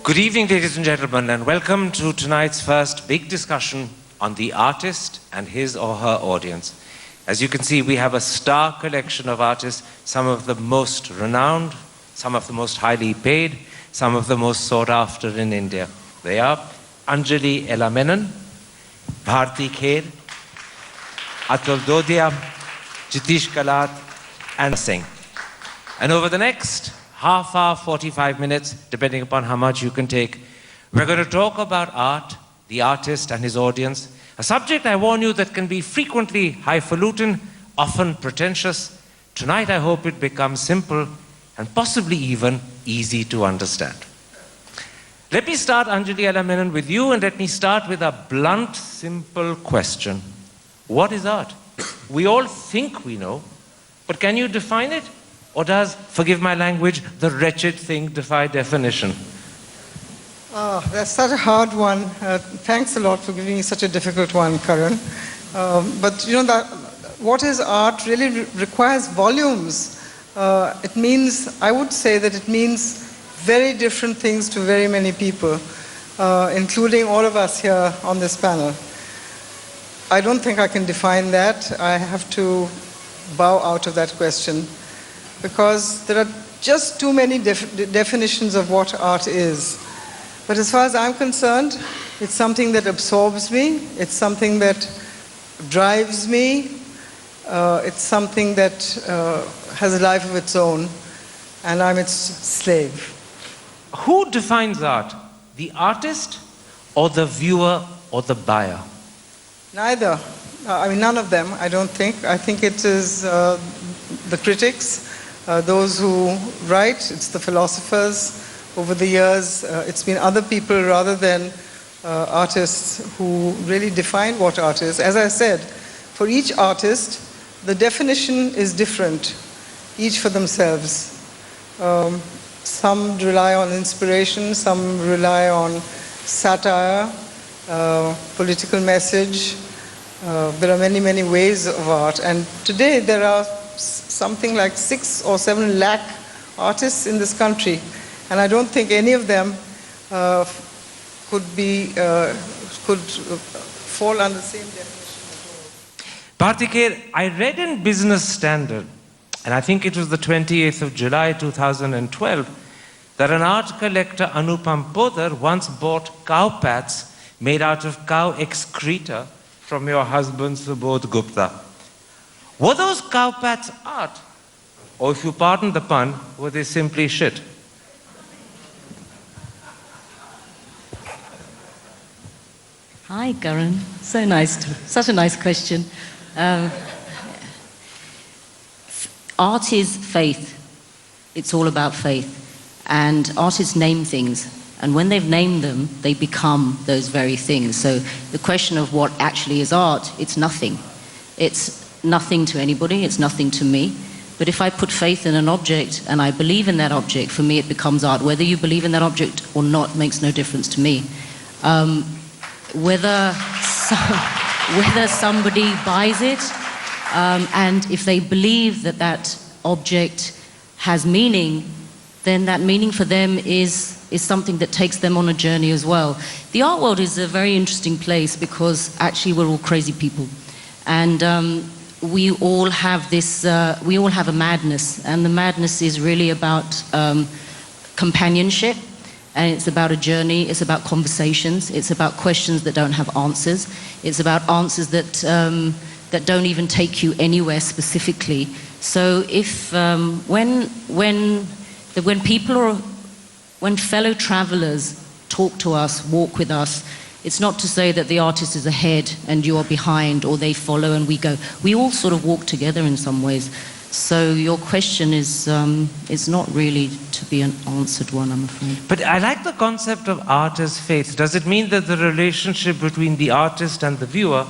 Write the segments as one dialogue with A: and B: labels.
A: Good evening, ladies and gentlemen, and welcome to tonight's first big discussion on the artist and his or her audience. As you can see, we have a star collection of artists, some of the most renowned, some of the most highly paid, some of the most sought after in India. They are Anjali Elamenan, Bharti Kher, Atul Dodia, Jitish Kalat, and Singh. And over the next half hour, 45 minutes, depending upon how much you can take, we're going to talk about art, the artist and his audience, a subject, I warn you, that can be frequently highfalutin, often pretentious. Tonight, I hope it becomes simple and possibly even easy to understand. Let me start, Anjali Elamenan, with you, and let me start with a blunt, simple question. What is art? We all think we know, but can you define it? Or does, forgive my language, the wretched thing defy definition?
B: That's such a hard one. Thanks a lot for giving me such a difficult one, Karan. But you know, what is art really requires volumes. It means, I would say that it means very different things to very many people, including all of us here on this panel. I don't think I can define that. I have to bow out of that question, because there are just too many definitions of what art is. But as far as I'm concerned, it's something that absorbs me, it's something that drives me, it's something that has a life of its own, and I'm its slave.
A: Who defines art? The artist or the viewer or the buyer?
B: Neither. I mean, none of them, I don't think. I think it is the critics, those who write, it's the philosophers. Over the years, it's been other people rather than artists who really define what art is. As I said, for each artist, the definition is different, each for themselves. Some rely on inspiration, some rely on satire, political message. There are many, many ways of art. And today there are something like 6 or 7 lakh artists in this country. And I don't think any of them could fall under the same definition at all.
A: Bharti Kher, I read in Business Standard, and I think it was the 28th of July 2012, that an art collector, Anupam Podar, once bought cow pats made out of cow excreta from your husband Subodh Gupta. Were those cow pats art? Or if you pardon the pun, were they simply shit?
C: Hi, Karan. Such a nice question. Art is faith. It's all about faith. And artists name things. And when they've named them, they become those very things. So the question of what actually is art, it's nothing. It's nothing to anybody, it's nothing to me. But if I put faith in an object and I believe in that object, for me it becomes art. Whether you believe in that object or not makes no difference to me. Whether somebody buys it, and if they believe that that object has meaning, then that meaning for them is something that takes them on a journey as well. The art world is a very interesting place because actually we're all crazy people. And we all have this, we all have a madness, and the madness is really about companionship, and it's about a journey, it's about conversations, it's about questions that don't have answers, it's about answers that, that don't even take you anywhere specifically. So if, when fellow travelers talk to us, walk with us, it's not to say that the artist is ahead and you are behind, or they follow and we go. We all sort of walk together in some ways. So your question is not really to be an answered one, I'm afraid.
A: But I like the concept of art as faith. Does it mean that the relationship between the artist and the viewer,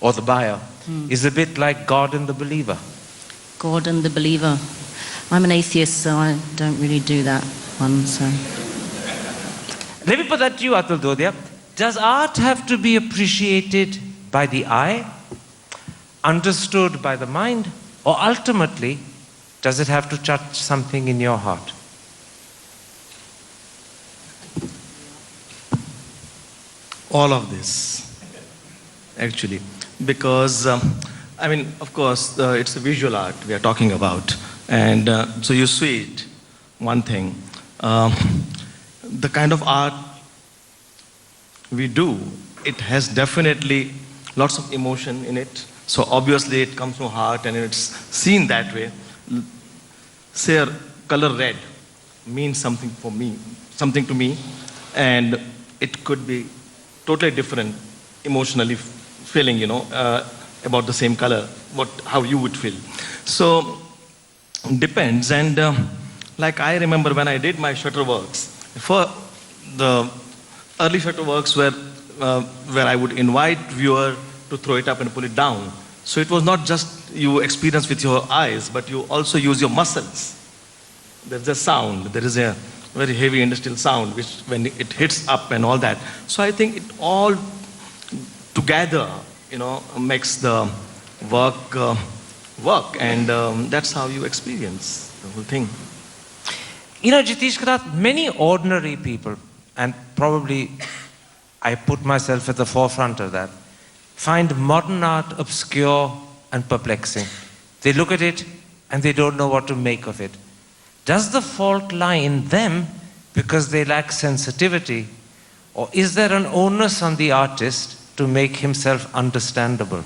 A: or the buyer, is a bit like God and the believer?
C: God and the believer. I'm an atheist, so I don't really do that one, so.
A: Let me put that to you, Atul Dodia. Does art have to be appreciated by the eye, understood by the mind, or ultimately, does it have to touch something in your heart?
D: all of this, actually, because I mean, of course, it's a visual art we are talking about, and so you see it. One thing, the kind of art we do, it has definitely lots of emotion in it. So obviously, it comes from heart, and it's seen that way. Say, color red means something for me, something to me, and it could be totally different emotionally feeling, you know, about the same color, how you would feel. So depends, and like I remember when I did my shutter works, for the early shutter works where I would invite viewer to throw it up and pull it down. So it was not just you experience with your eyes, but you also use your muscles. There's a sound, there is a very heavy industrial sound which when it hits up and all that. So I think it all together, you know, makes the work work, and that's how you experience the whole thing.
A: You know, Jitish Kanath, many ordinary people, and probably I put myself at the forefront of that, find modern art obscure and perplexing. They look at it and they don't know what to make of it. Does the fault lie in them because they lack sensitivity, or is there an onus on the artist to make himself understandable?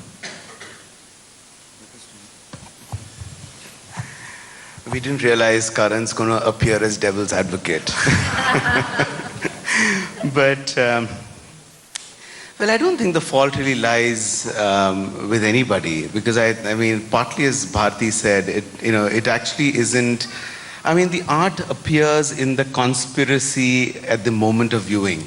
E: We didn't realize Karan's going to appear as devil's advocate. But, well, I don't think the fault really lies with anybody, because I mean, partly as Bharti said, it actually isn't. I mean, the art appears in the conspiracy at the moment of viewing.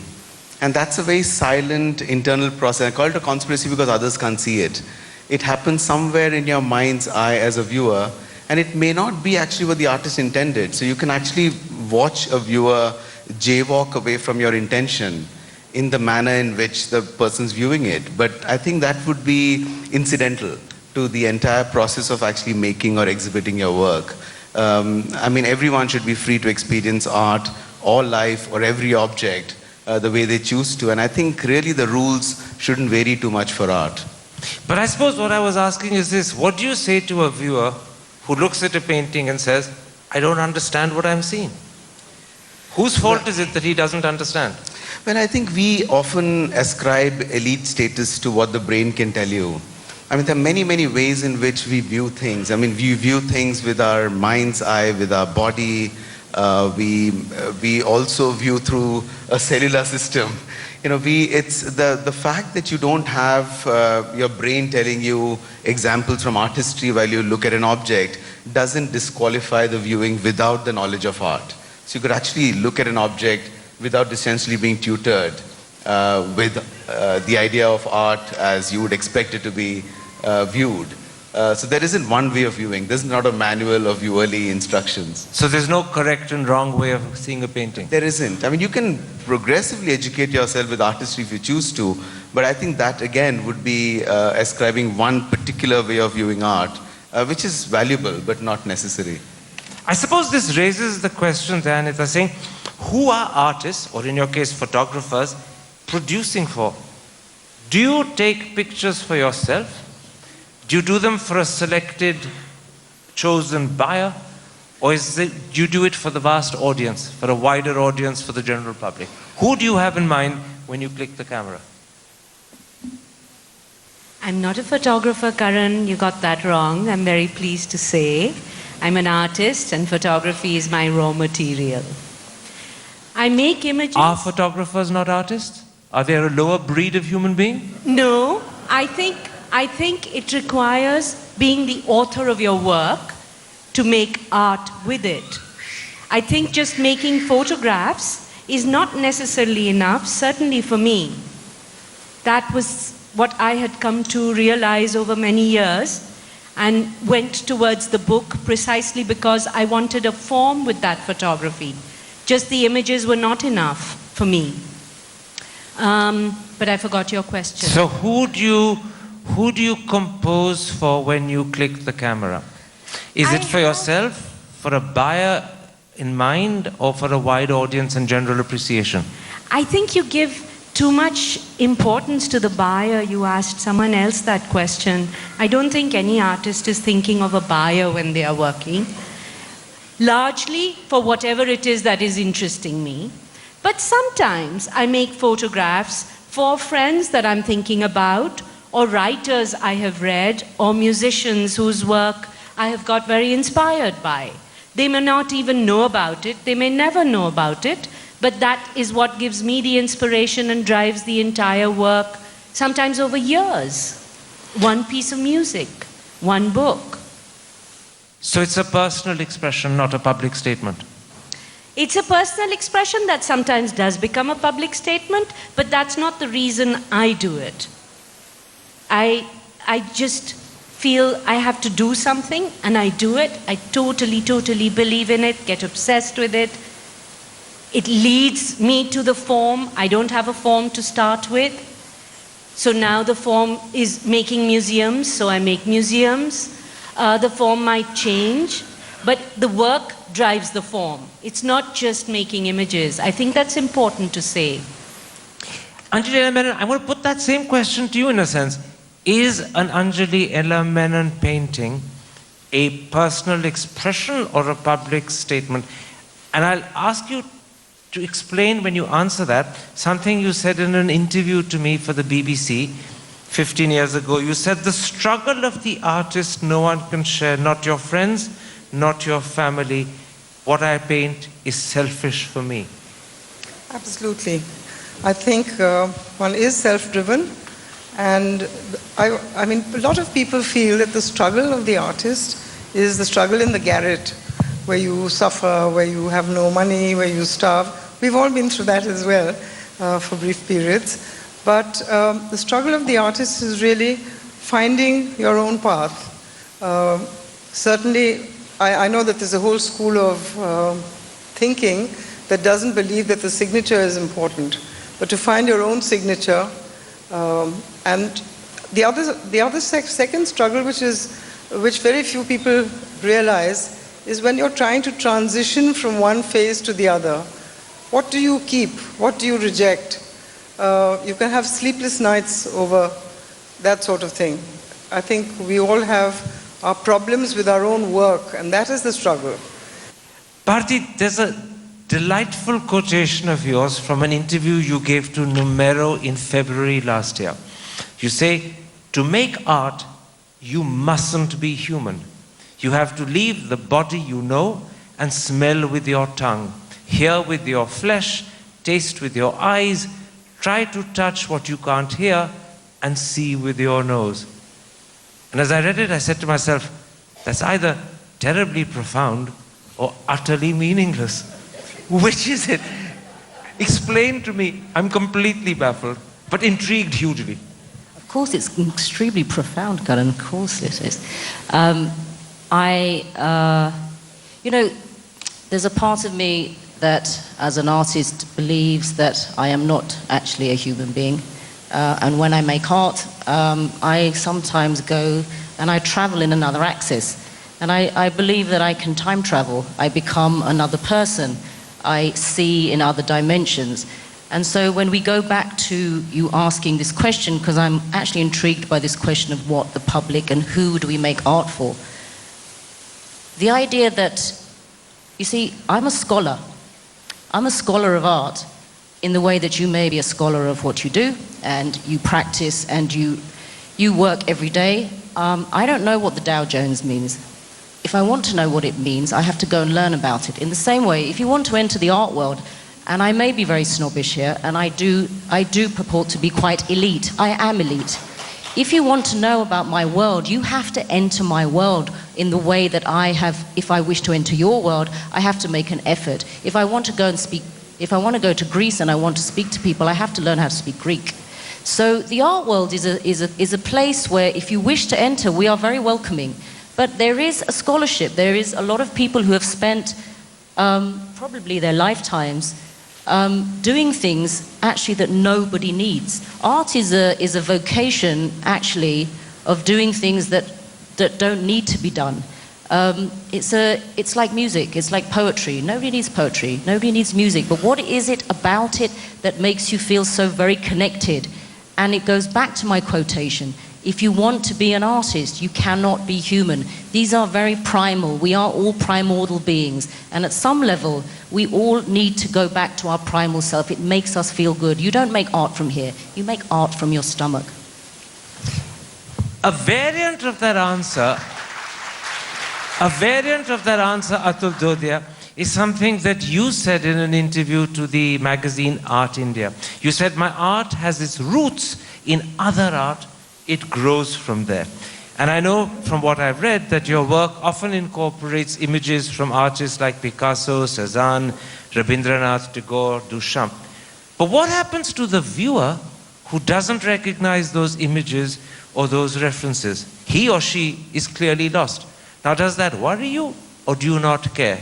E: And that's a very silent internal process. I call it a conspiracy because others can't see it. It happens somewhere in your mind's eye as a viewer, and it may not be actually what the artist intended. So you can actually watch a viewer jaywalk away from your intention in the manner in which the person's viewing it. But I think that would be incidental to the entire process of actually making or exhibiting your work. I mean, everyone should be free to experience art or life or every object the way they choose to. And I think really the rules shouldn't vary too much for art.
A: But I suppose what I was asking is this: what do you say to a viewer who looks at a painting and says, I don't understand what I'm seeing? Whose fault is it that he doesn't understand?
E: Well, I think we often ascribe elite status to what the brain can tell you. I mean, there are many, many ways in which we view things. I mean, we view things with our mind's eye, with our body. We also view through a cellular system. You know, it's the fact that you don't have your brain telling you examples from artistry while you look at an object doesn't disqualify the viewing without the knowledge of art. So you could actually look at an object without essentially being tutored with the idea of art as you would expect it to be viewed. So there isn't one way of viewing. There's not a manual of viewerly instructions.
A: So there's no correct and wrong way of seeing a painting?
E: There isn't. I mean, you can progressively educate yourself with artistry if you choose to, but I think that again would be ascribing one particular way of viewing art, which is valuable but not necessary.
A: I suppose this raises the question then, if they're saying, who are artists, or in your case photographers, producing for? Do you take pictures for yourself? Do you do them for a selected, chosen buyer? Or do you do it for the vast audience, for a wider audience, for the general public? Who do you have in mind when you click the camera?
F: I'm not a photographer, Karan. You got that wrong. I'm very pleased to say. I'm an artist, and photography is my raw material. I make images.
A: Are photographers not artists? Are they a lower breed of human being?
F: No, I think it requires being the author of your work to make art with it. I think just making photographs is not necessarily enough, certainly for me. That was what I had come to realize over many years, and went towards the book precisely because I wanted a form with that photography. Just the images were not enough for me. But I forgot your question.
A: So who do you compose for when you click the camera? Is it for yourself, for a buyer in mind, or for a wide audience and general appreciation?
F: I think you give too much importance to the buyer. You asked someone else that question. I don't think any artist is thinking of a buyer when they are working. Largely for whatever it is that is interesting me. But sometimes I make photographs for friends that I'm thinking about, or writers I have read, or musicians whose work I have got very inspired by. They may not even know about it, they may never know about it, but that is what gives me the inspiration and drives the entire work, sometimes over years. One piece of music, one book.
A: So it's a personal expression, not a public statement.
F: It's a personal expression that sometimes does become a public statement, but that's not the reason I do it. I just feel I have to do something, and I do it. I totally, totally believe in it, get obsessed with it. It leads me to the form. I don't have a form to start with. So now the form is making museums, so I make museums. The form might change, but the work drives the form. It's not just making images. I think that's important to say.
A: Anjali Ella Menon, I want to put that same question to you in a sense. Is an Anjali Ella Menon painting a personal expression or a public statement? And I'll ask you to explain, when you answer that, something you said in an interview to me for the BBC 15 years ago. You said, the struggle of the artist no one can share, not your friends, not your family. What I paint is selfish for me.
B: Absolutely. I think one is self-driven, and I mean, a lot of people feel that the struggle of the artist is the struggle in the garret, where you suffer, where you have no money, where you starve. We've all been through that as well for brief periods. But the struggle of the artist is really finding your own path. Certainly, I know that there's a whole school of thinking that doesn't believe that the signature is important, but to find your own signature. And the second struggle, which very few people realize, is when you're trying to transition from one phase to the other. What do you keep? What do you reject? You can have sleepless nights over that sort of thing. I think we all have our problems with our own work, and that is the struggle.
A: Bharti, there's a delightful quotation of yours from an interview you gave to Numero in February last year. You say, to make art, you mustn't be human. You have to leave the body you know and smell with your tongue, hear with your flesh, taste with your eyes, try to touch what you can't hear, and see with your nose. And as I read it, I said to myself, that's either terribly profound or utterly meaningless. Which is it? Explain to me. I'm completely baffled, but intrigued hugely.
C: Of course, it's extremely profound, Karan. Of course it is. You know, there's a part of me that, as an artist, believes that I am not actually a human being. And when I make art, I sometimes go and I travel in another axis. And I believe that I can time travel. I become another person. I see in other dimensions. And so when we go back to you asking this question, because I'm actually intrigued by this question of what the public and who do we make art for, the idea that, you see, I'm a scholar. I'm a scholar of art in the way that you may be a scholar of what you do, and you practice and you work every day. I don't know what the Dow Jones means. If I want to know what it means, I have to go and learn about it. In the same way, if you want to enter the art world, and I may be very snobbish here, and I do purport to be quite elite. I am elite. If you want to know about my world, you have to enter my world in the way that I have. If I wish to enter your world, I have to make an effort. If I want to go and speak, if I want to go to Greece and I want to speak to people, I have to learn how to speak Greek. So the art world is a place where, if you wish to enter, we are very welcoming. But there is a scholarship. There is a lot of people who have spent probably their lifetimes doing things actually that nobody needs. Art is a vocation actually of doing things that don't need to be done. It's like music, it's like poetry. Nobody needs poetry, nobody needs music, but what is it about it that makes you feel so very connected? And it goes back to my quotation. If you want to be an artist, you cannot be human. These are very primal. We are all primordial beings. And at some level, we all need to go back to our primal self. It makes us feel good. You don't make art from here. You make art from your stomach.
A: A variant of that answer, Atul Dodia, is something that you said in an interview to the magazine Art India. You said, my art has its roots in other art. It grows from there. And I know from what I've read that your work often incorporates images from artists like Picasso, Cézanne, Rabindranath Tagore, Duchamp. But what happens to the viewer who doesn't recognize those images or those references? He or she is clearly lost. Now, does that worry you, or do you not care?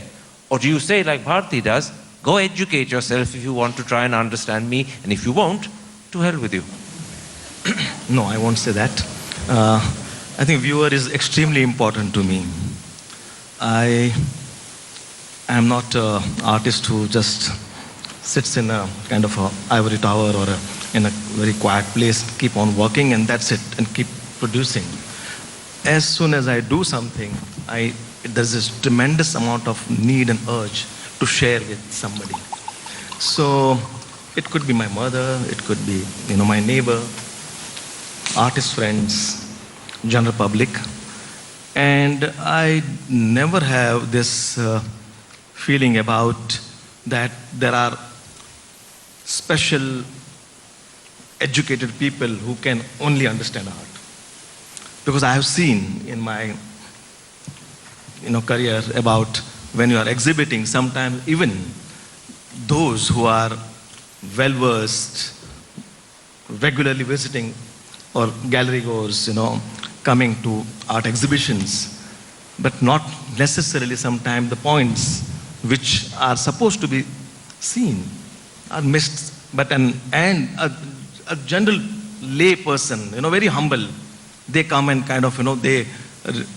A: Or do you say, like Bharti does, go educate yourself if you want to try and understand me, and if you won't, to hell with you?
D: No, I won't say that. I think viewer is extremely important to me. I am not an artist who just sits in a kind of a ivory tower or in a very quiet place, keep on working, and that's it, and keep producing. As soon as I do something, there's this tremendous amount of need and urge to share with somebody. So it could be my mother, it could be my neighbor, artist friends, general public, and I never have this feeling about that there are special educated people who can only understand art. Because I have seen in my career about when you are exhibiting, sometimes even those who are well-versed, regularly visiting or gallery goers, coming to art exhibitions, but not necessarily sometimes the points which are supposed to be seen are missed. But a general lay person, very humble, they come and kind of, they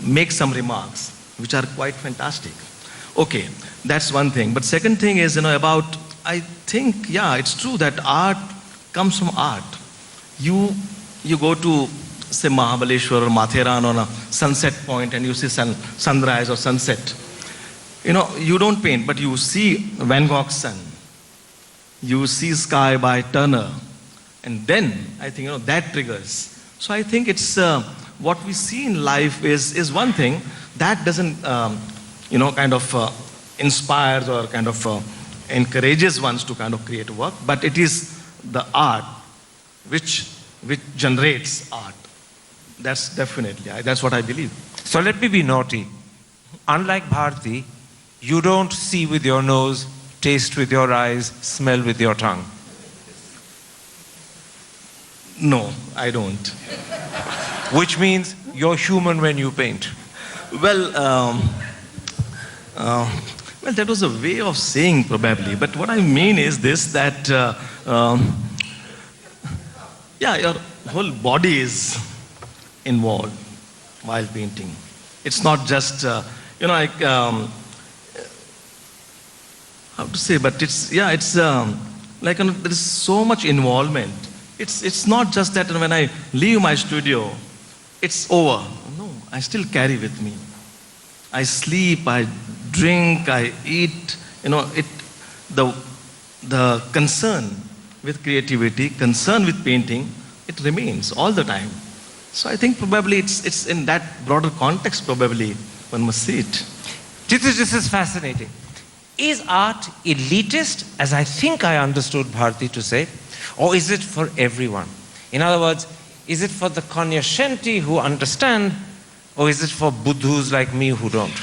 D: make some remarks which are quite fantastic. Okay, that's one thing. But second thing is, about, I think, yeah, it's true that art comes from art. You go to, say, Mahabaleshwar or Matheran on a sunset point and you see sunrise or sunset. You don't paint, but you see Van Gogh's sun. You see Sky by Turner. And then, I think, that triggers. So I think it's, what we see in life is one thing. That doesn't, kind of inspires or kind of encourages ones to kind of create work. But it is the art which generates art. That's definitely, that's what I believe.
A: So let me be naughty. Unlike Bharti, you don't see with your nose, taste with your eyes, smell with your tongue.
D: No, I don't.
A: Which means you're human when you paint.
D: Well, that was a way of saying probably. But what I mean is this, that, your whole body is involved while painting. It's not just, like, how to say, but it's, like, there is so much involvement. It's not just that when I leave my studio, it's over. No, I still carry with me. I sleep, I drink, I eat. The concern with creativity, concern with painting, it remains all the time. So I think probably it's in that broader context probably one must see it.
A: This is fascinating. Is art elitist, as I think I understood Bharti to say, or is it for everyone? In other words, is it for the cognoscenti who understand, or is it for buddhus like me who don't?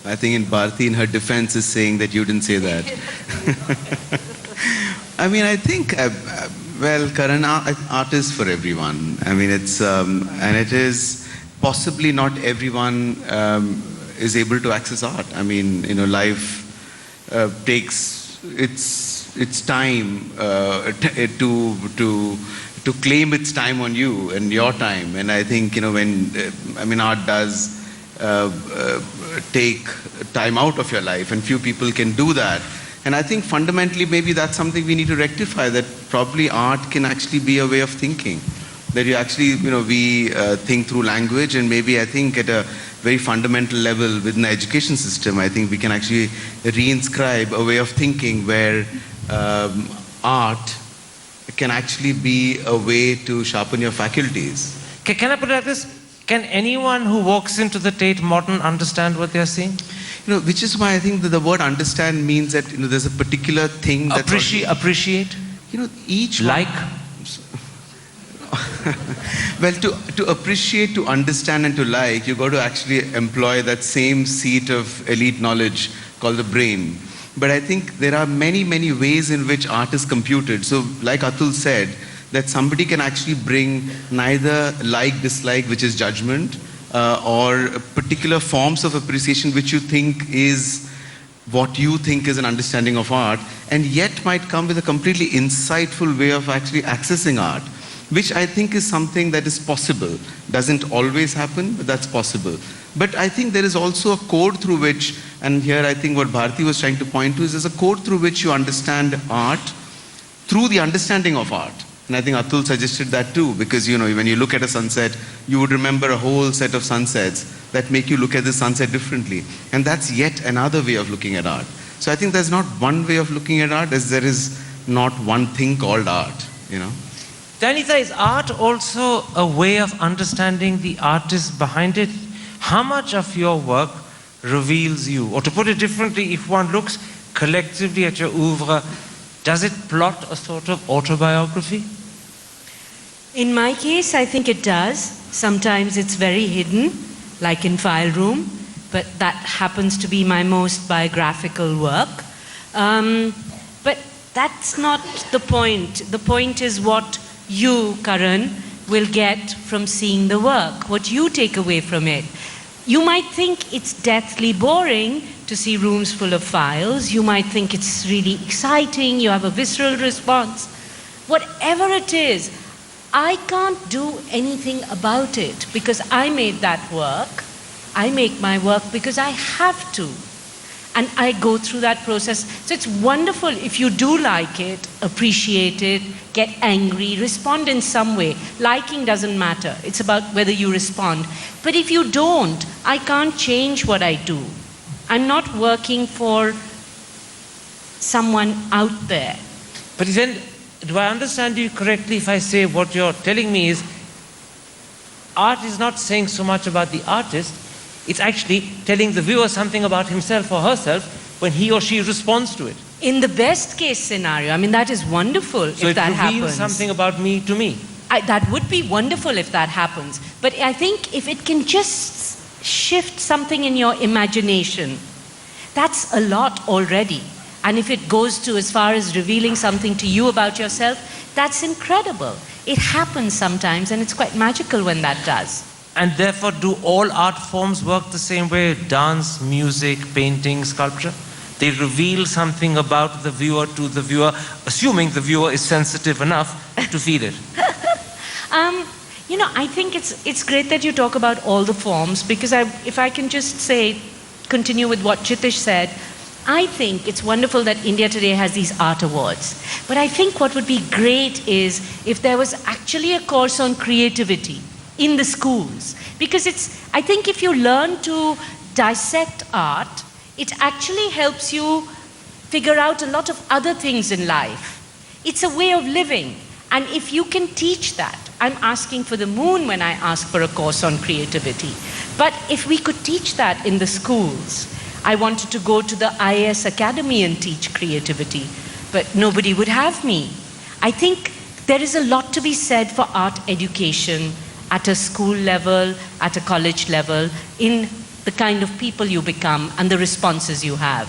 E: I think in Bharti, in her defense, is saying that you didn't say that. I mean, I think, Karan, art is for everyone. I mean, it's, and it is possibly not everyone is able to access art. I mean, life takes its time to claim its time on you and your time. And I think, when art does take time out of your life, and few people can do that. And I think fundamentally maybe that's something we need to rectify, that probably art can actually be a way of thinking. That you actually, we think through language, and maybe I think at a very fundamental level within the education system, I think we can actually reinscribe a way of thinking where art can actually be a way to sharpen your faculties.
A: Can I put it like this? Can anyone who walks into the Tate Modern understand what they're seeing?
E: Which is why I think that the word understand means that there's a particular thing that
A: Appreciate.
E: Each
A: like.
E: Well, to appreciate, to understand, and to like, you got to actually employ that same seat of elite knowledge called the brain. But I think there are many, many ways in which art is computed. So, like Atul said, that somebody can actually bring neither like, dislike, which is judgment, or particular forms of appreciation which you think is what you think is an understanding of art, and yet might come with a completely insightful way of actually accessing art, which I think is something that is possible. Doesn't always happen, but that's possible. But I think there is also a code through which, and here I think what Bharti was trying to point to is there's a code through which you understand art through the understanding of art. And I think Atul suggested that too, because when you look at a sunset, you would remember a whole set of sunsets that make you look at the sunset differently. And that's yet another way of looking at art. So I think there's not one way of looking at art, as there is not one thing called art,
A: Danita, is art also a way of understanding the artist behind it? How much of your work reveals you? Or to put it differently, if one looks collectively at your oeuvre, does it plot a sort of autobiography?
F: In my case, I think it does. Sometimes it's very hidden, like in File Room, but that happens to be my most biographical work. But that's not the point. The point is what you, Karan, will get from seeing the work, what you take away from it. You might think it's deathly boring to see rooms full of files. You might think it's really exciting. You have a visceral response. Whatever it is, I can't do anything about it because I made that work. I make my work because I have to. And I go through that process. So it's wonderful if you do like it, appreciate it, get angry, respond in some way. Liking doesn't matter. It's about whether you respond. But if you don't, I can't change what I do. I'm not working for someone out there.
A: But then, do I understand you correctly if I say what you're telling me is art is not saying so much about the artist, it's actually telling the viewer something about himself or herself when he or she responds to it.
F: In the best case scenario, I mean, that is wonderful
A: so
F: if that happens.
A: So it reveals something about me to me.
F: That would be wonderful if that happens. But I think if it can just shift something in your imagination, that's a lot already. And if it goes to as far as revealing something to you about yourself, that's incredible. It happens sometimes, and it's quite magical when that does.
A: And therefore, do all art forms work the same way? Dance, music, painting, sculpture? They reveal something about the viewer to the viewer, assuming the viewer is sensitive enough to feel it.
F: I think it's great that you talk about all the forms, because if I can just say, continue with what Chitish said, I think it's wonderful that India today has these art awards. But I think what would be great is if there was actually a course on creativity in the schools. Because I think if you learn to dissect art, it actually helps you figure out a lot of other things in life. It's a way of living. And if you can teach that, I'm asking for the moon when I ask for a course on creativity. But if we could teach that in the schools, I wanted to go to the IAS Academy and teach creativity, but nobody would have me. I think there is a lot to be said for art education at a school level, at a college level, in the kind of people you become and the responses you have.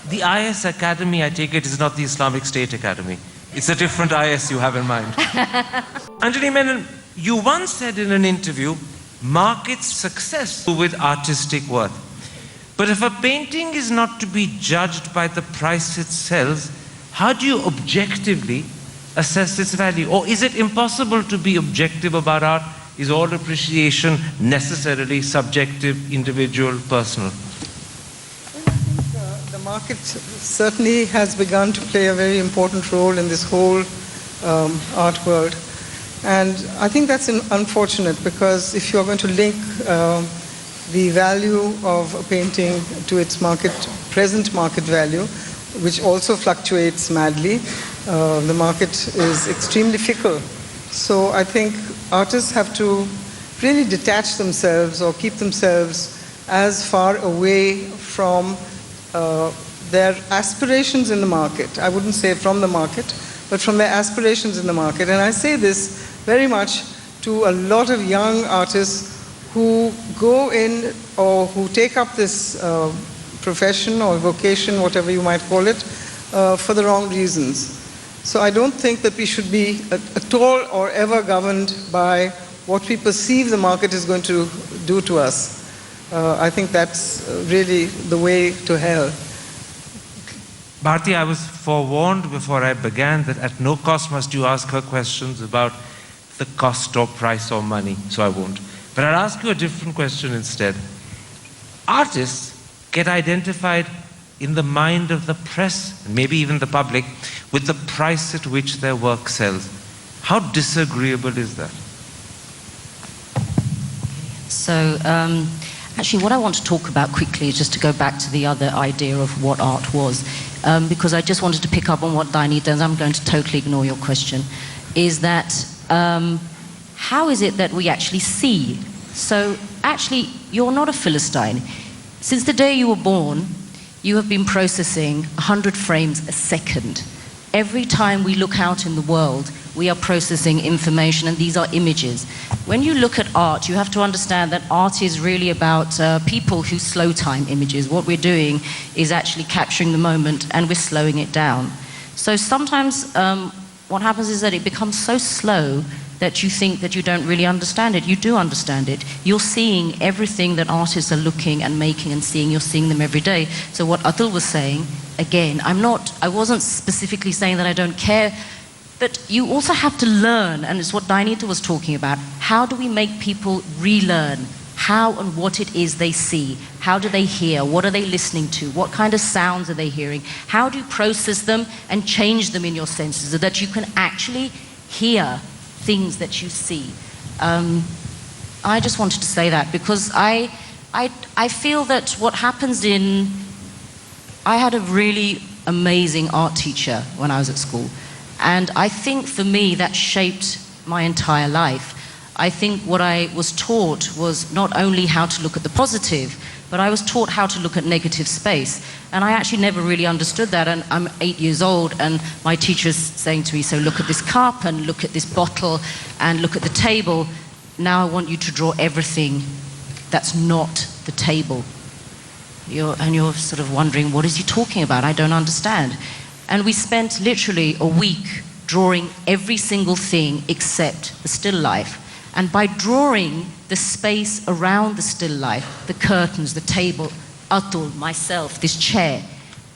A: The IAS Academy, I take it, is not the Islamic State Academy. It's a different IAS you have in mind. Anjali Menon, you once said in an interview, markets success with artistic worth. But if a painting is not to be judged by the price it sells, how do you objectively assess its value? Or is it impossible to be objective about art? Is all appreciation necessarily subjective, individual, personal?
B: The market certainly has begun to play a very important role in this whole art world. And I think that's unfortunate, because if you're going to link the value of a painting to its present market value, which also fluctuates madly, the market is extremely fickle. So I think artists have to really detach themselves or keep themselves as far away from their aspirations in the market. I wouldn't say from the market, but from their aspirations in the market. And I say this very much to a lot of young artists who go in or who take up this profession or vocation, whatever you might call it, for the wrong reasons. So I don't think that we should be at all or ever governed by what we perceive the market is going to do to us. I think that's really the way to hell.
A: Bharti, I was forewarned before I began that at no cost must you ask her questions about the cost or price or money, so I won't. But I'll ask you a different question instead. Artists get identified in the mind of the press, and maybe even the public, with the price at which their work sells. How disagreeable is that?
C: So, actually, what I want to talk about quickly is just to go back to the other idea of what art was, because I just wanted to pick up on what Daini does. I'm going to totally ignore your question. Is that how is it that we actually see? So, actually, you're not a Philistine. Since the day you were born, you have been processing 100 frames a second. Every time we look out in the world, we are processing information, and these are images. When you look at art, you have to understand that art is really about people who slow time images. What we're doing is actually capturing the moment, and we're slowing it down. So sometimes what happens is that it becomes so slow that you think that you don't really understand it. You do understand it. You're seeing everything that artists are looking and making and seeing. You're seeing them every day. So what Atul was saying, again, I wasn't specifically saying that I don't care, but you also have to learn, and it's what Dainita was talking about. How do we make people relearn how and what it is they see? How do they hear? What are they listening to? What kind of sounds are they hearing? How do you process them and change them in your senses so that you can actually hear things that you see? I just wanted to say that because I feel that what happens I had a really amazing art teacher when I was at school, and I think for me that shaped my entire life. I think what I was taught was not only how to look at the positive, but I was taught how to look at negative space. And I actually never really understood that. And I'm 8 years old, and my teacher's saying to me, so look at this cup, and look at this bottle, and look at the table. Now I want you to draw everything that's not the table. You're sort of wondering, what is he talking about? I don't understand. And we spent literally a week drawing every single thing except the still life. And by drawing the space around the still life, the curtains, the table, Atul, myself, this chair,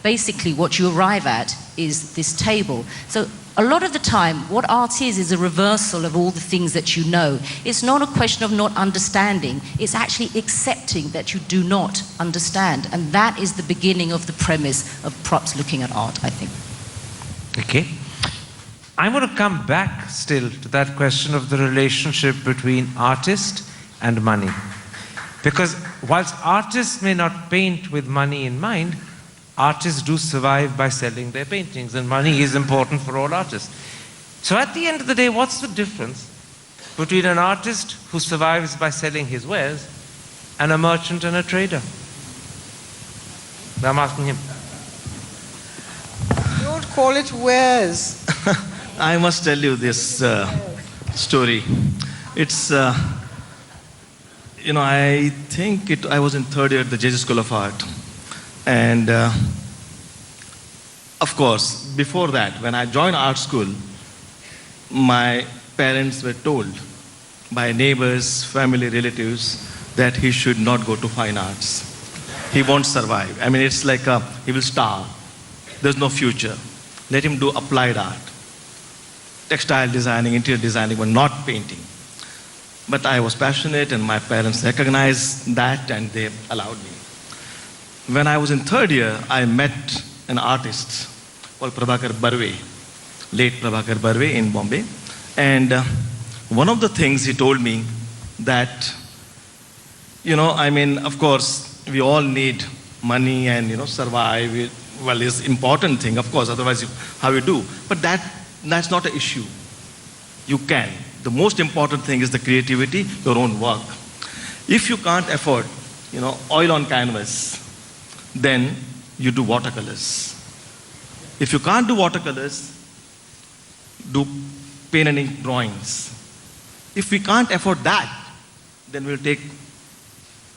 C: basically what you arrive at is this table. So a lot of the time, what art is a reversal of all the things that you know. It's not a question of not understanding. It's actually accepting that you do not understand. And that is the beginning of the premise of props looking at art, I think.
A: Okay. I want to come back still to that question of the relationship between artist and money. Because whilst artists may not paint with money in mind, artists do survive by selling their paintings, and money is important for all artists. So at the end of the day, what's the difference between an artist who survives by selling his wares and a merchant and a trader? I'm asking him.
B: Don't call it wares.
D: I must tell you this story. It's, I think I was in third year at the JJ School of Art. And of course, before that, when I joined art school, my parents were told by neighbors, family, relatives, that he should not go to fine arts. He won't survive. I mean, it's like he will starve. There's no future. Let him do applied art. textile designing, interior designing, but not painting. But I was passionate, and my parents recognized that, and they allowed me. When I was in third year, I met an artist called Prabhakar Barve, late Prabhakar Barve in Bombay. And one of the things he told me that, of course, we all need money and, survive. Well, it's important thing, of course, otherwise how you do. But that's not an issue. You can. The most important thing is the creativity, your own work. If you can't afford, oil on canvas, then you do watercolors. If you can't do watercolors, do pen and ink drawings. If we can't afford that, then we'll take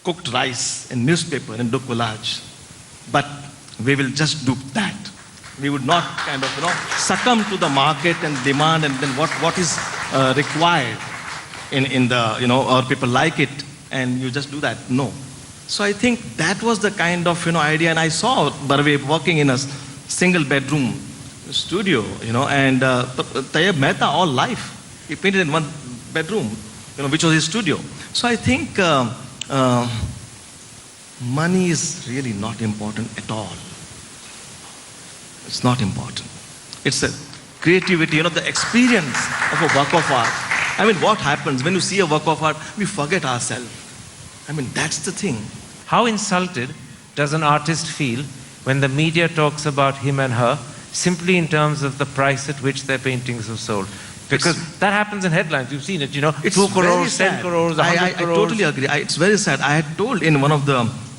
D: cooked rice and newspaper and do collage. But we will just do that. We would not kind of, succumb to the market and demand and then what is required in the, or people like it and you just do that. No. So I think that was the kind of, idea. And I saw Barve working in a single bedroom studio, and Tayyab Mehta all life. He painted in one bedroom, which was his studio. So I think money is really not important at all. It's not important. It's a creativity, the experience of a work of art. What happens when you see a work of art, we forget ourselves. That's the thing.
A: How insulted does an artist feel when the media talks about him and her simply in terms of the price at which their paintings are sold? Because that happens in headlines. You've seen it,
D: It's
A: 2 crores,
D: very
A: 10 crores, 100
D: I
A: crores.
D: totally agree. It's very sad. I had told in one of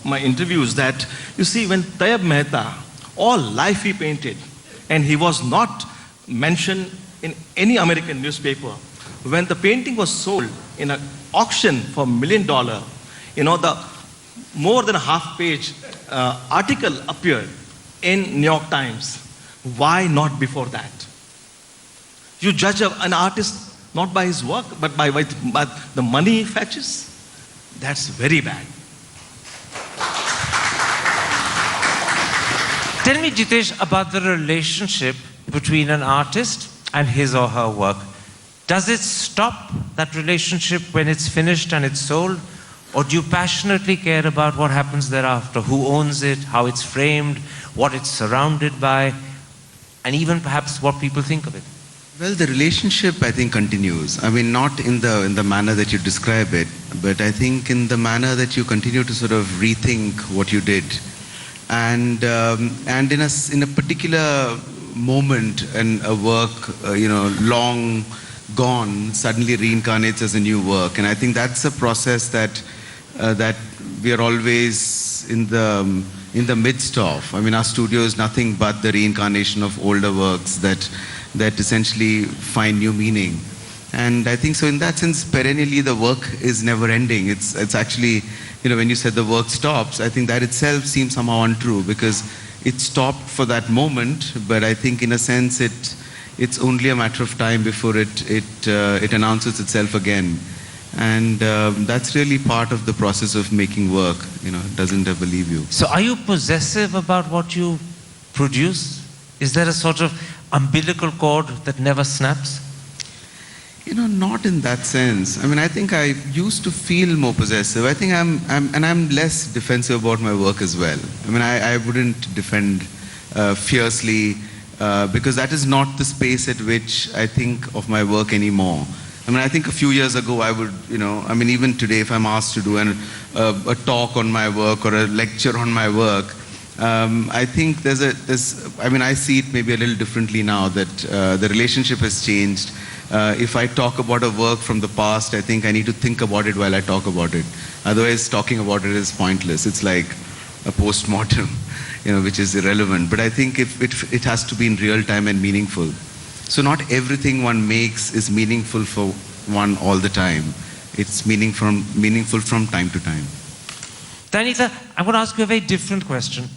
D: my interviews that, you see, when Tayyab Mehta, all life he painted, and he was not mentioned in any American newspaper. When the painting was sold in an auction for $1 million, the more than a half-page article appeared in New York Times. Why not before that? You judge an artist not by his work, but by the money he fetches. That's very bad.
A: Tell me, Jitesh, about the relationship between an artist and his or her work. Does it stop, that relationship, when it's finished and it's sold? Or do you passionately care about what happens thereafter? Who owns it, how it's framed, what it's surrounded by, and even perhaps what people think of it?
E: Well, the relationship, I think, continues. Not in the manner that you describe it, but I think in the manner that you continue to sort of rethink what you did. And in a particular moment, and a work, long gone, suddenly reincarnates as a new work. And I think that's a process that we are always in the midst of. Our studio is nothing but the reincarnation of older works that essentially find new meaning. And I think so in that sense, perennially the work is never ending. It's actually, when you said the work stops, I think that itself seems somehow untrue, because it stopped for that moment, but I think in a sense it's only a matter of time before it announces itself again. And that's really part of the process of making work, it doesn't ever leave you.
A: So are you possessive about what you produce? Is there a sort of umbilical cord that never snaps?
E: Not in that sense. I think I used to feel more possessive. I think I'm less defensive about my work as well. I wouldn't defend fiercely because that is not the space at which I think of my work anymore. I think a few years ago I would, even today if I'm asked to do a talk on my work or a lecture on my work, I think I see it maybe a little differently now that the relationship has changed. If I talk about a work from the past, I think I need to think about it while I talk about it. Otherwise, talking about it is pointless. It's like a post-mortem, which is irrelevant. But I think it has to be in real time and meaningful. So not everything one makes is meaningful for one all the time. It's meaningful from time to time.
A: Danita, I want to ask you a very different question.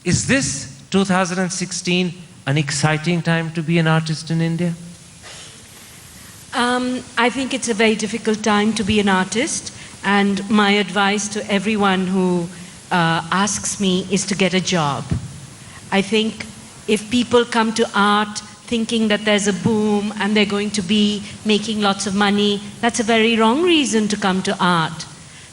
A: Is this 2016 an exciting time to be an artist in India?
F: I think it's a very difficult time to be an artist, and my advice to everyone who asks me is to get a job. I think if people come to art thinking that there's a boom and they're going to be making lots of money. That's a very wrong reason to come to art.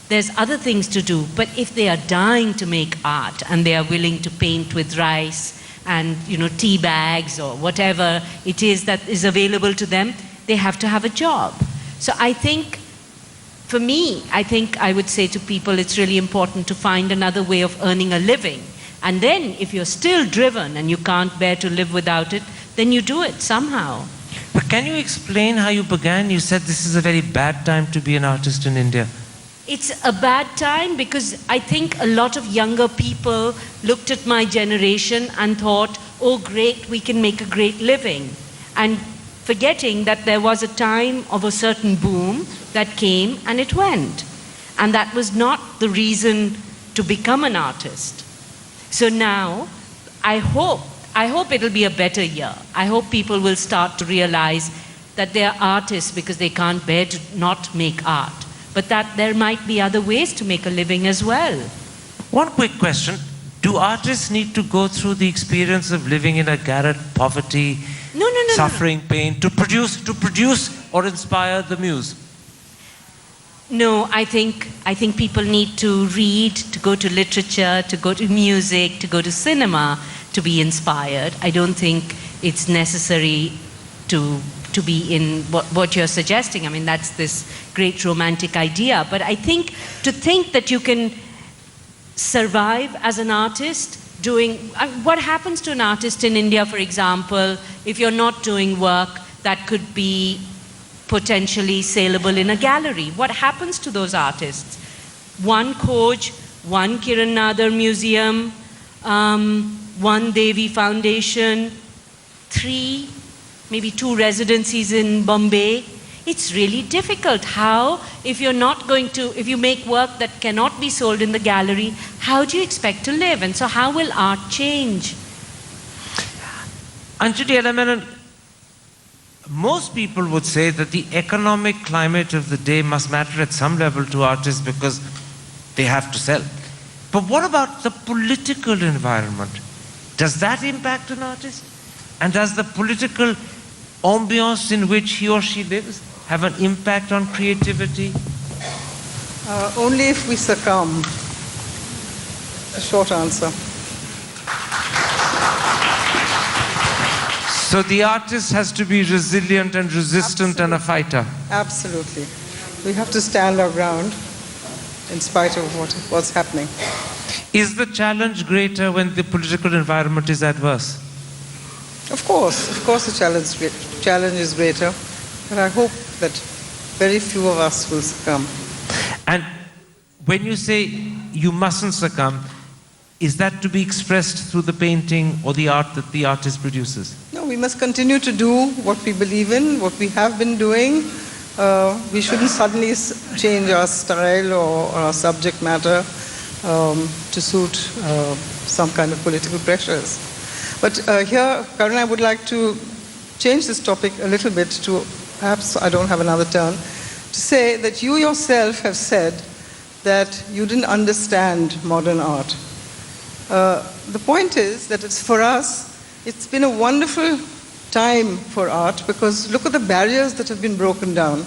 F: There's other things to do. But if they are dying to make art and they are willing to paint with rice and tea bags or whatever it is that is available to them, they have to have a job. So I think, for me, I would say to people it's really important to find another way of earning a living. And then if you're still driven and you can't bear to live without it, then you do it somehow.
A: But can you explain how you began? You said this is a very bad time to be an artist in India.
F: It's a bad time because I think a lot of younger people looked at my generation and thought, oh great, we can make a great living. And forgetting that there was a time of a certain boom that came and it went. And that was not the reason to become an artist. So now, I hope it'll be a better year. I hope people will start to realize that they're artists because they can't bear to not make art, but that there might be other ways to make a living as well.
A: One quick question. Do artists need to go through the experience of living in a garret, poverty, suffering, pain, to produce or inspire the muse?
F: No, I think people need to read, to go to literature, to go to music, to go to cinema to be inspired. I don't think it's necessary to be in what you're suggesting. I mean, that's this great romantic idea. But I think to think that you can survive as an artist doing... what happens to an artist in India, for example, if you're not doing work that could be potentially saleable in a gallery? What happens to those artists? One Khoj, one Kiran Nadar Museum, one Devi Foundation, 3, maybe 2 residencies in Bombay. It's really difficult. How, if you make work that cannot be sold in the gallery, how do you expect to live? And so how will art change?
A: Anjali Elamenan, most people would say that the economic climate of the day must matter at some level to artists because they have to sell. But what about the political environment? Does that impact an artist? And does the political ambiance in which he or she lives have an impact on creativity?
B: Only if we succumb. A short answer.
A: So the artist has to be resilient and resistant and a fighter.
B: Absolutely. We have to stand our ground in spite of what's happening.
A: Is the challenge greater when the political environment is adverse?
B: Of course the challenge is greater, but I hope that very few of us will succumb.
A: And when you say you mustn't succumb, is that to be expressed through the painting or the art that the artist produces?
B: No, we must continue to do what we believe in, what we have been doing. We shouldn't suddenly change our style or our subject matter to suit some kind of political pressures. But here, Karan, I would like to change this topic a little bit to, perhaps I don't have another turn, to say that you yourself have said that you didn't understand modern art. The point is that for us, it's been a wonderful time for art because look at the barriers that have been broken down.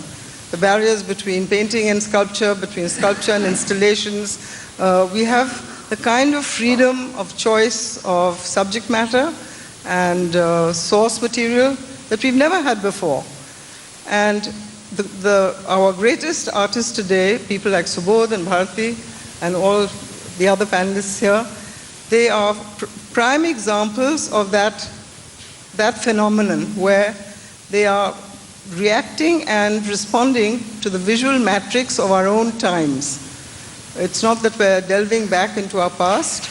B: The barriers between painting and sculpture, between sculpture and installations. We have the kind of freedom of choice of subject matter and source material that we've never had before. And our greatest artists today, people like Subodh and Bharati and all the other panelists here, they are prime examples of that phenomenon where they are reacting and responding to the visual matrix of our own times. It's not that we're delving back into our past.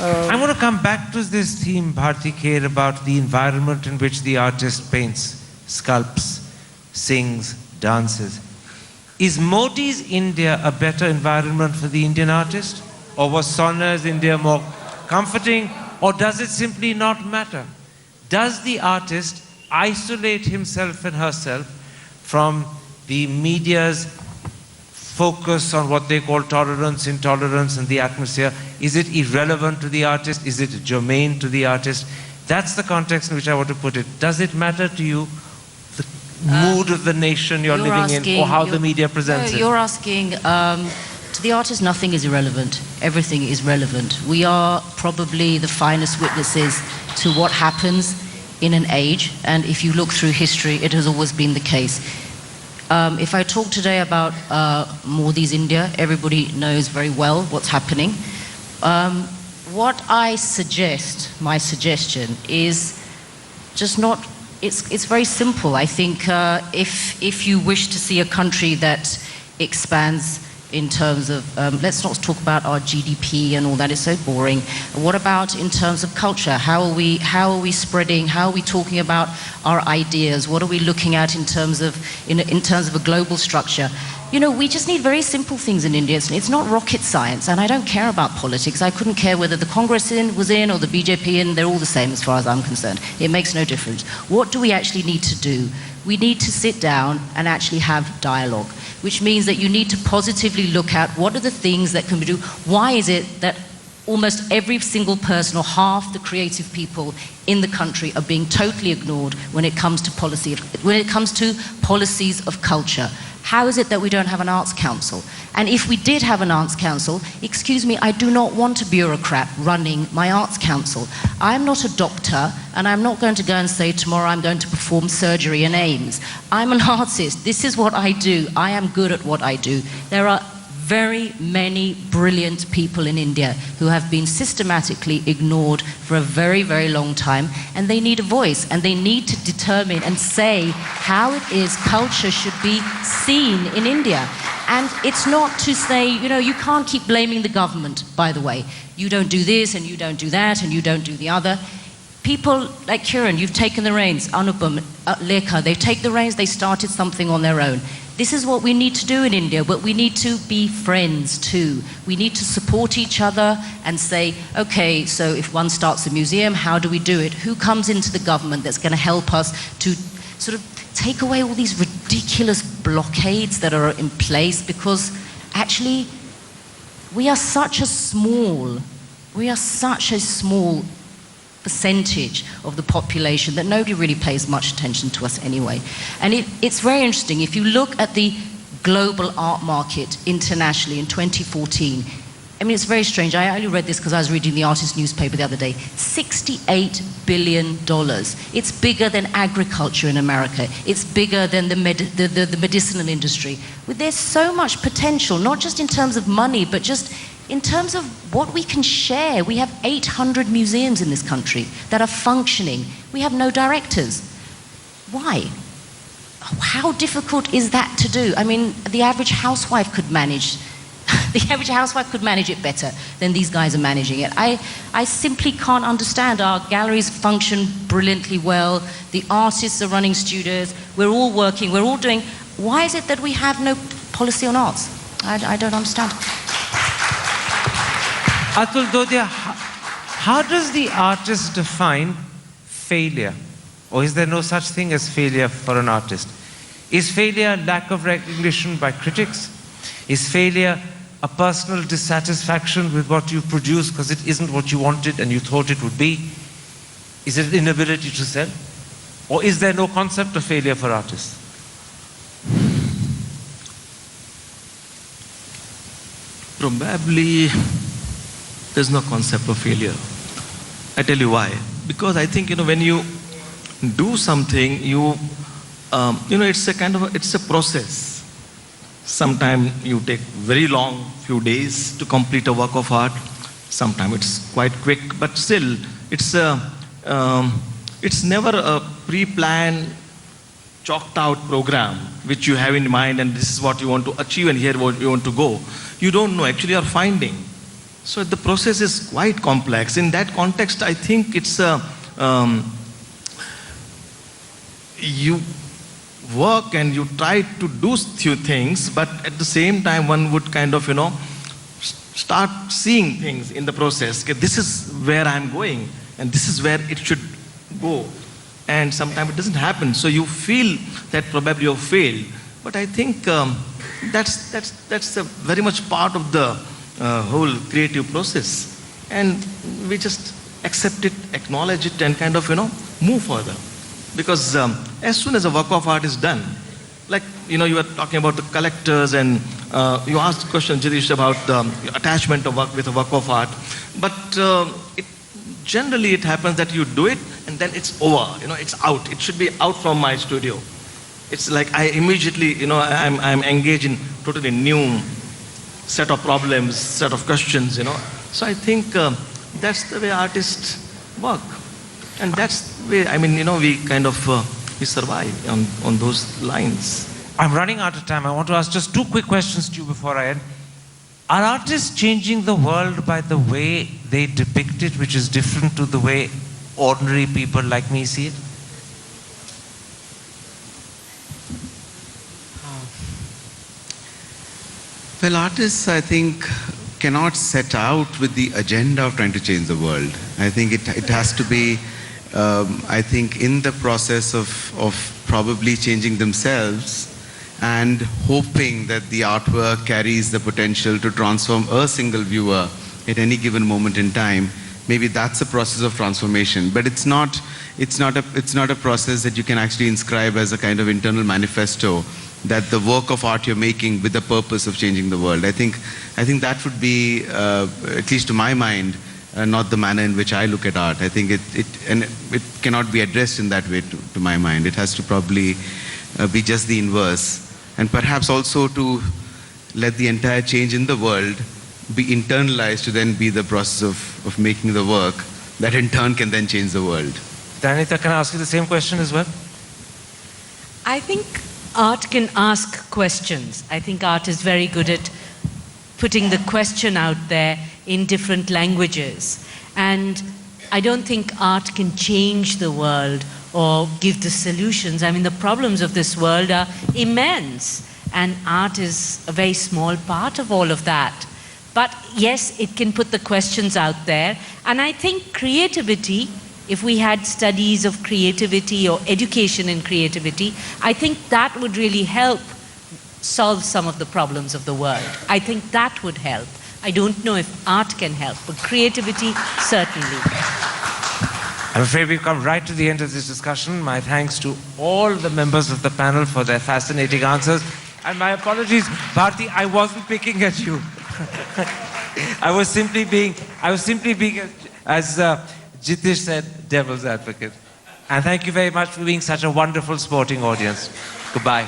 A: I want to come back to this theme, Bharti Kher, about the environment in which the artist paints, sculpts, sings, dances. Is Modi's India a better environment for the Indian artist? Or was Sona's India more comforting? Or does it simply not matter? Does the artist isolate himself and herself from the media's focus on what they call tolerance, intolerance, and the atmosphere? Is it irrelevant to the artist? Is it germane to the artist? That's the context in which I want to put it. Does it matter to you, the mood of the nation you're living in, or how the media presents it?
C: You're asking, to the artist, nothing is irrelevant. Everything is relevant. We are probably the finest witnesses to what happens in an age, and if you look through history, it has always been the case. If I talk today about Modi's India, everybody knows very well what's happening. What I suggest, my suggestion, is just not, it's very simple. I think if you wish to see a country that expands in terms of, let's not talk about our GDP and all that, it's so boring. What about in terms of culture? How are we spreading, how are we talking about our ideas? What are we looking at in terms of a global structure? You know, we just need very simple things in India. It's not rocket science, and I don't care about politics. I couldn't care whether the Congress was in or the BJP in, they're all the same as far as I'm concerned. It makes no difference. What do we actually need to do? We need to sit down and actually have dialogue, which means that you need to positively look at what are the things that can be done. Why is it that almost every single person or half the creative people in the country are being totally ignored when it comes to policies of culture? How is it that we don't have an arts council? And if we did have an arts council, excuse me, I do not want a bureaucrat running my arts council. I'm not a doctor, and I'm not going to go and say tomorrow I'm going to perform surgery in Ames. I'm an artist. This is what I do. I am good at what I do. There are very many brilliant people in India who have been systematically ignored for a very, very long time, and they need a voice, and they need to determine and say how it is culture should be seen in India. And it's not to say, you know, you can't keep blaming the government, by the way. You don't do this, and you don't do that, and you don't do the other. People like Kiran, you've taken the reins, Anupam, Lekha, they take the reins, they started something on their own. This is what we need to do in India, but we need to be friends too. We need to support each other and say, okay, so if one starts a museum, how do we do it? Who comes into the government that's going to help us to sort of take away all these ridiculous blockades that are in place? Because actually, we are such a small percentage of the population that nobody really pays much attention to us anyway. And it's very interesting. If you look at the global art market internationally in 2014, I mean, it's very strange. I only read this because I was reading the Artist newspaper the other day. $68 billion. It's bigger than agriculture in America. It's bigger than the medicinal industry. There's so much potential, not just in terms of money, but just in terms of what we can share. We have 800 museums in this country that are functioning. We have no directors. Why? How difficult is that to do? I mean, the average housewife could manage it better than these guys are managing it. I simply can't understand. Our galleries function brilliantly well. The artists are running studios. We're all working. We're all doing. Why is it that we have no policy on arts? I don't understand.
A: Atul Dodia, how does the artist define failure? Or is there no such thing as failure for an artist? Is failure lack of recognition by critics? Is failure a personal dissatisfaction with what you produce because it isn't what you wanted and you thought it would be? Is it inability to sell? Or is there no concept of failure for artists?
D: Probably there's no concept of failure. I tell you why. Because I think, when you do something, it's a process. Sometimes you take very long, few days to complete a work of art. Sometimes it's quite quick, but still, it's never a pre-planned, chalked out program which you have in mind, and this is what you want to achieve and here what you want to go. You don't know, actually you're finding. So the process is quite complex. In that context, I think it's you work and you try to do few things, but at the same time one would kind of, start seeing things in the process. Okay, this is where I'm going and this is where it should go. And sometimes it doesn't happen. So you feel that probably you've failed. But I think that's a very much part of the whole creative process. And we just accept it, acknowledge it, and kind of, move further. Because as soon as a work of art is done, like, you were talking about the collectors, and you asked the question, Jirish, about the attachment of work with a work of art. But generally it happens that you do it and then it's over, it's out. It should be out from my studio. It's like I immediately, I'm engaged in totally new set of problems, set of questions, So I think that's the way artists work. And that's the way, we kind of, we survive on those lines.
A: I'm running out of time. I want to ask just two quick questions to you before I end. Are artists changing the world by the way they depict it, which is different to the way ordinary people like me see it?
E: Well, artists, I think, cannot set out with the agenda of trying to change the world. I think it has to be, I think, in the process of probably changing themselves and hoping that the artwork carries the potential to transform a single viewer at any given moment in time. Maybe that's a process of transformation, but it's not a process that you can actually inscribe as a kind of internal manifesto that the work of art you're making with the purpose of changing the world. I think that would be, at least to my mind, not the manner in which I look at art. I think it cannot be addressed in that way to my mind. It has to probably be just the inverse. And perhaps also to let the entire change in the world be internalized to then be the process of making the work that in turn can then change the world.
A: Danita, can I ask you the same question as well?
F: I think art can ask questions. I think art is very good at putting the question out there in different languages. And I don't think art can change the world or give the solutions. I mean, the problems of this world are immense, and art is a very small part of all of that. But yes, it can put the questions out there, and I think creativity, if we had studies of creativity or education in creativity, I think that would really help solve some of the problems of the world. I think that would help. I don't know if art can help, but creativity, certainly.
A: I'm afraid we've come right to the end of this discussion. My thanks to all the members of the panel for their fascinating answers. And my apologies, Bharti, I wasn't picking at you. I was simply being, as Jitish said, devil's advocate. And thank you very much for being such a wonderful sporting audience. Goodbye.